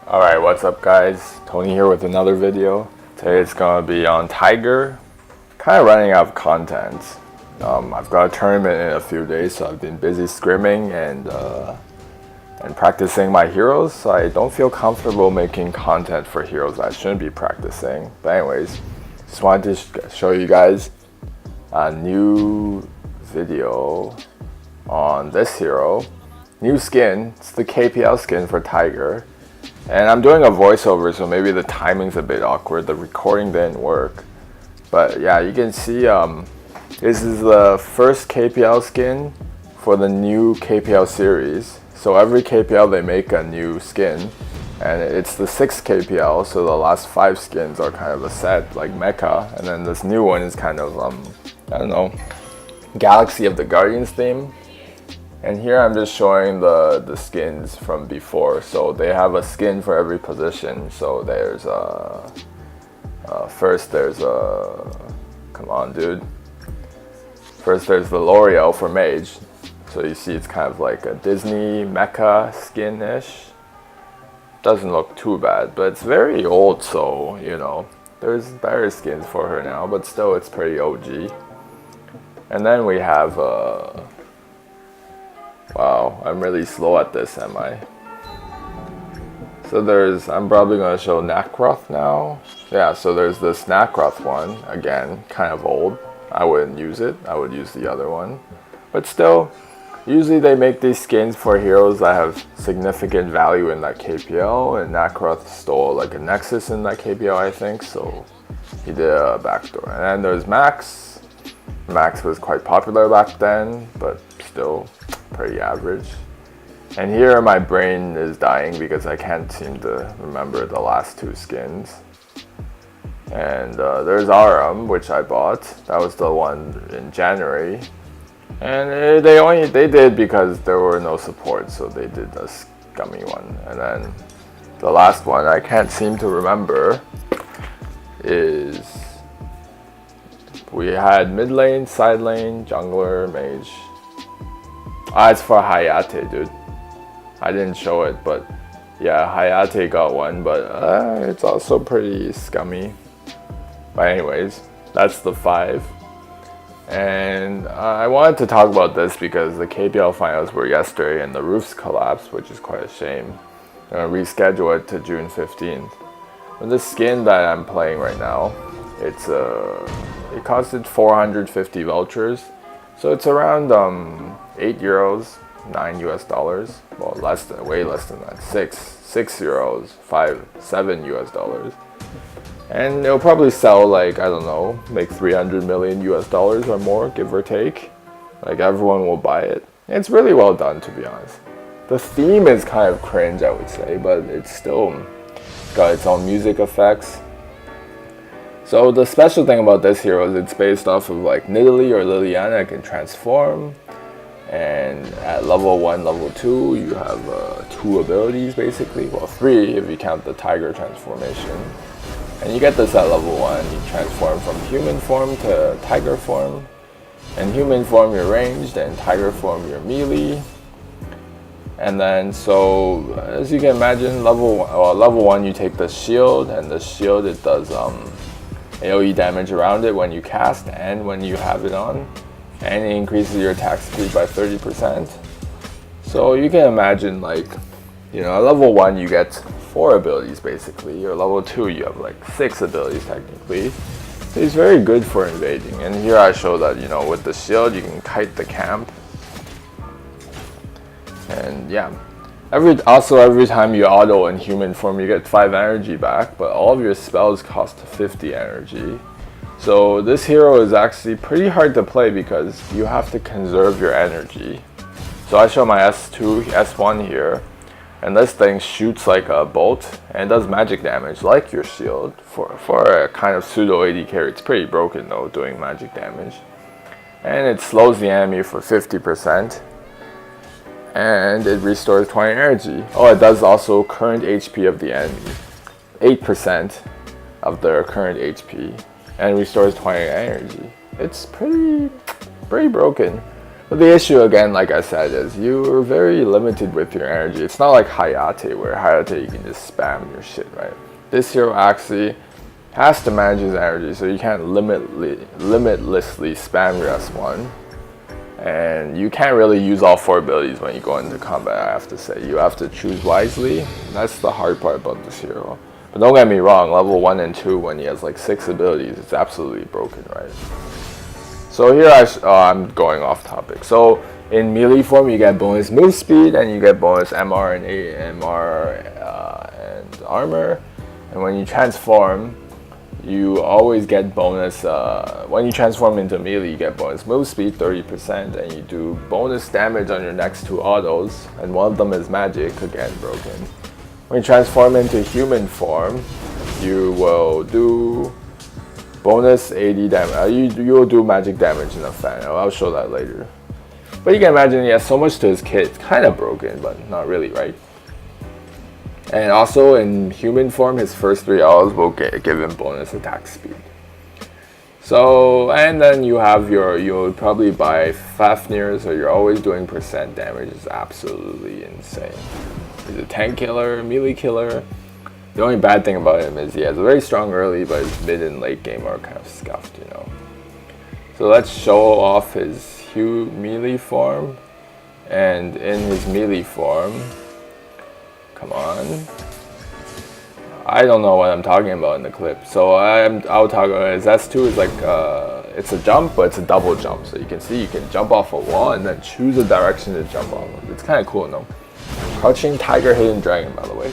Alright, what's up guys? Tony here with another video. Today it's gonna be on Tiger. Kind of running out of content. I've got a tournament in a few days, so I've been busy scrimming and practicing my heroes, so I don't feel comfortable making content for heroes I shouldn't be practicing. But anyways, just wanted to show you guys a new video on this hero. New skin, it's the KPL skin for Tiger. And I'm doing a voiceover, so maybe the timing's a bit awkward. The recording didn't work. But yeah, you can see this is the first KPL skin for the new KPL series. So every KPL they make a new skin, and it's the 6th KPL, so the last 5 skins are kind of a set, like Mecha, and then this new one is kind of, I don't know, Galaxy of the Guardians theme. And here I'm just showing the skins from before. So they have a skin for every position. So there's first there's come on dude. First there's the L'Oreal for Mage. So you see it's kind of like a Disney mecha skin-ish. Doesn't look too bad, but it's very old, so you know, there's better skins for her now, but still it's pretty OG. And then we have wow, I'm really slow at this, am I? So I'm probably going to show Nacroth now. Yeah, so there's this Nacroth one, again, kind of old. I wouldn't use it, I would use the other one. But still, usually they make these skins for heroes that have significant value in that KPL, and Nacroth stole like a Nexus in that KPL, I think, so he did a backdoor. And then there's Max. Max was quite popular back then, but still pretty average. And here my brain is dying because I can't seem to remember the last 2 skins. And there's Aram, which I bought. That was the one in January. And they did because there were no support, so they did a scummy one. And then the last one I can't seem to remember is we had mid lane, side lane, jungler, mage. It's for Hayate, dude. I didn't show it, but yeah, Hayate got one, but it's also pretty scummy. But anyways, that's the 5. And I wanted to talk about this because the KPL finals were yesterday and the roofs collapsed, which is quite a shame. I'm gonna reschedule it to June 15th. But this skin that I'm playing right now, it costed 450 vouchers. So it's around 8 euros, 9 US dollars. Well, way less than that. 6 euros, 7 US dollars. And it'll probably sell like, I don't know, like 300 million US dollars or more, give or take. Like everyone will buy it. It's really well done, to be honest. The theme is kind of cringe, I would say, but it's still got its own music effects. So the special thing about this hero is it's based off of like Nidalee or Liliana can transform. And at level 1, level 2, you have 2 abilities basically. Well, 3 if you count the Tiger transformation. And you get this at level 1. You transform from human form to Tiger form. In human form you're ranged, and Tiger form you're melee. And then, so as you can imagine, level 1 you take the shield, and the shield it does AoE damage around it when you cast and when you have it on, and it increases your attack speed by 30%. So you can imagine, like, you know, at level 1 you get 4 abilities basically, or level 2 you have like 6 abilities technically. So it's very good for invading. And here I show that, you know, with the shield you can kite the camp. And yeah, every time you auto in human form you get 5 energy back, but all of your spells cost 50 energy. So this hero is actually pretty hard to play because you have to conserve your energy. So I show my S2, S1 here, and this thing shoots like a bolt and does magic damage like your shield. For a kind of pseudo AD carry, it's pretty broken though, doing magic damage. And it slows the enemy for 50%. And it restores 20 energy. Oh, it does also current HP of the enemy. 8% of their current HP. And restores 20 energy. It's pretty broken. But the issue again, like I said, is you're very limited with your energy. It's not like Hayate, where Hayate you can just spam your shit, right? This hero actually has to manage his energy, so you can't limitlessly spam your S1. And you can't really use all 4 abilities when you go into combat, I have to say. You have to choose wisely. That's the hard part about this hero. But don't get me wrong, level 1 and 2, when he has like 6 abilities, it's absolutely broken, right? So here I'm going off topic. So in melee form, you get bonus move speed, and you get bonus MR and and armor. And when you transform, you always get bonus, when you transform into melee, you get bonus move speed 30%, and you do bonus damage on your next 2 autos, and one of them is magic, again broken. When you transform into human form, you will do bonus 80 damage. You will do magic damage in a fan. I'll show that later. But you can imagine he has so much to his kit. It's kind of broken, but not really, right? And also in human form, his first 3 L's will give him bonus attack speed. So, and then you have you'll probably buy Fafnir, so you're always doing percent damage. It's absolutely insane. He's a tank killer, melee killer. The only bad thing about him is he has a very strong early, but his mid and late game are kind of scuffed, you know. So let's show off his melee form. And in his melee form, come on. I don't know what I'm talking about in the clip. So I'll talk about his S2 is like, it's a jump, but it's a double jump. So you can see you can jump off a wall and then choose a direction to jump off of. It's kind of cool, no? Crouching Tiger, Hidden Dragon, by the way.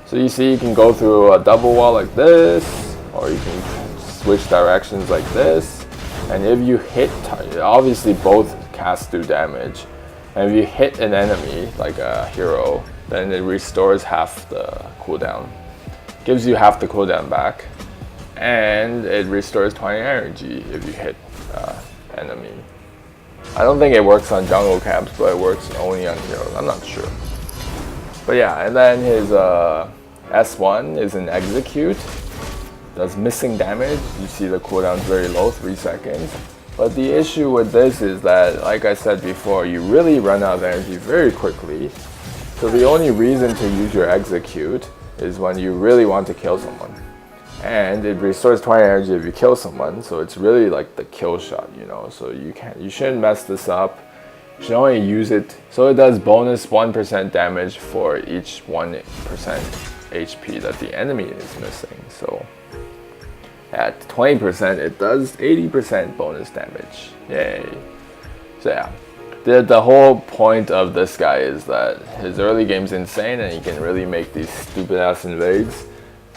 So you see you can go through a double wall like this, or you can switch directions like this. And if you hit, obviously both cast do damage. And if you hit an enemy, like a hero, then it restores half the cooldown. Gives you half the cooldown back. And it restores 20 energy if you hit enemy. I don't think it works on jungle camps, but it works only on heroes. I'm not sure. But yeah, and then his S1 is an execute. Does missing damage. You see the cooldown is very low, 3 seconds. But the issue with this is that, like I said before, you really run out of energy very quickly. So the only reason to use your execute is when you really want to kill someone. And it restores 20 energy if you kill someone, so it's really like the kill shot, you know. So you shouldn't mess this up. You should only use it so it does bonus 1% damage for each 1% HP that the enemy is missing. So at 20%, it does 80% bonus damage. Yay. So yeah, the whole point of this guy is that his early game's insane and he can really make these stupid ass invades.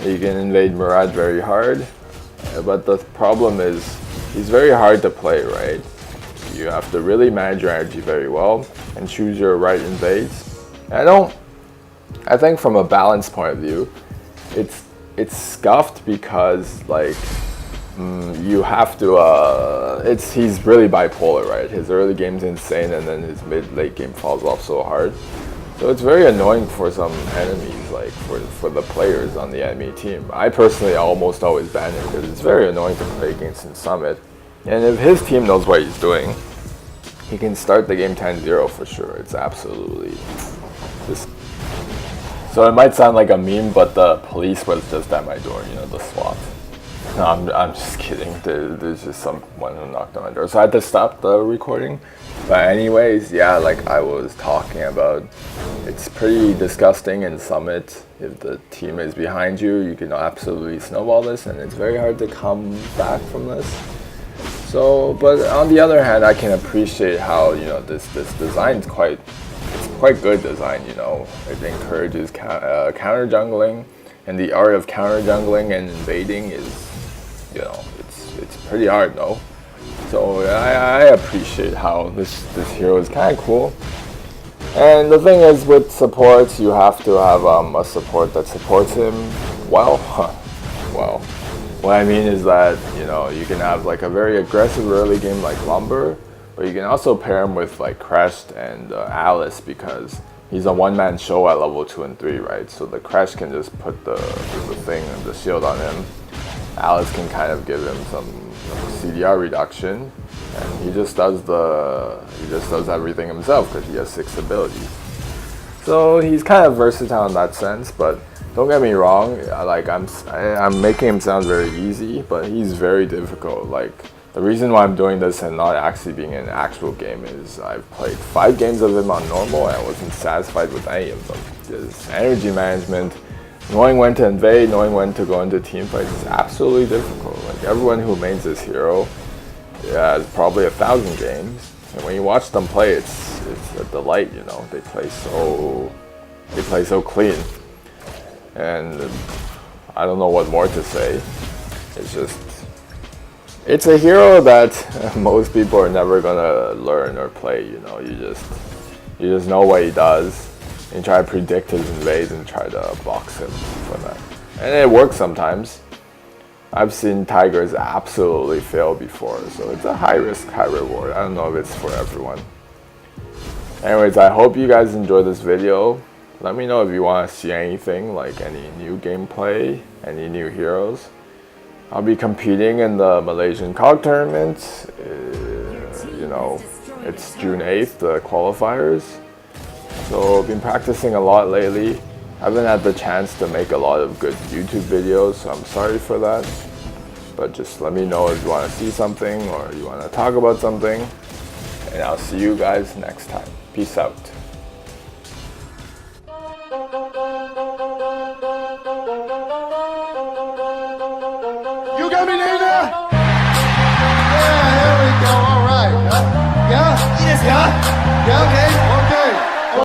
You can invade Murad very hard, but the problem is he's very hard to play, right? You have to really manage your energy very well and choose your right invades. I think from a balance point of view, it's scuffed because like you have to he's really bipolar, right? His early game's insane and then his mid-late game falls off so hard. So it's very annoying for some enemies, like for the players on the enemy team. I personally almost always ban him because it's very annoying to play against in Summit. And if his team knows what he's doing, he can start the game 10-0 for sure. It's absolutely just... So it might sound like a meme, but the police was just at my door, you know, the SWAT. No, I'm just kidding. There's just someone who knocked on my door. So I had to stop the recording. But anyways, yeah, like I was talking about, it's pretty disgusting in Summit. If the team is behind you, you can absolutely snowball this, and it's very hard to come back from this. So, but on the other hand, I can appreciate how, you know, this design is quite good design, you know. It encourages counter jungling, and the art of counter jungling and invading is, you know, it's pretty hard, no? So I appreciate how this hero is kind of cool. And the thing is, with supports, you have to have a support that supports him well. Well, what I mean is that, you know, you can have like a very aggressive early game like Lumber, but you can also pair him with like Crest and Alice, because he's a one-man show at level 2 and 3, right? So the Crest can just put the thing and the shield on him. Alice can kind of give him some CDR reduction, and he just does everything himself because he has 6 abilities. So he's kind of versatile in that sense, but don't get me wrong, I'm making him sound very easy, but he's very difficult. Like, the reason why I'm doing this and not actually being in an actual game is I've played 5 games of him on normal and I wasn't satisfied with any of them. His energy management, knowing when to invade, knowing when to go into team fights is absolutely difficult. Like, everyone who mains this hero has probably 1,000 games, and when you watch them play, it's a delight. You know, they play so clean, and I don't know what more to say. It's a hero that most people are never gonna learn or play. You know, you just know what he does, and you try to predict his invades and try to box him for that, and it works sometimes. I've seen Tigers absolutely fail before, so it's a high risk, high reward. I don't know if it's for everyone. Anyways, I hope you guys enjoyed this video. Let me know if you want to see anything, like any new gameplay, any new heroes. I'll be competing in the Malaysian Kog tournament. You know, it's June 8th, the qualifiers. So I've been practicing a lot lately. I haven't had the chance to make a lot of good YouTube videos, so I'm sorry for that. But just let me know if you want to see something or you want to talk about something. And I'll see you guys next time. Peace out. You got me, Nina? Yeah, here we go. All right. Yeah? Yes, yeah? Yeah, okay.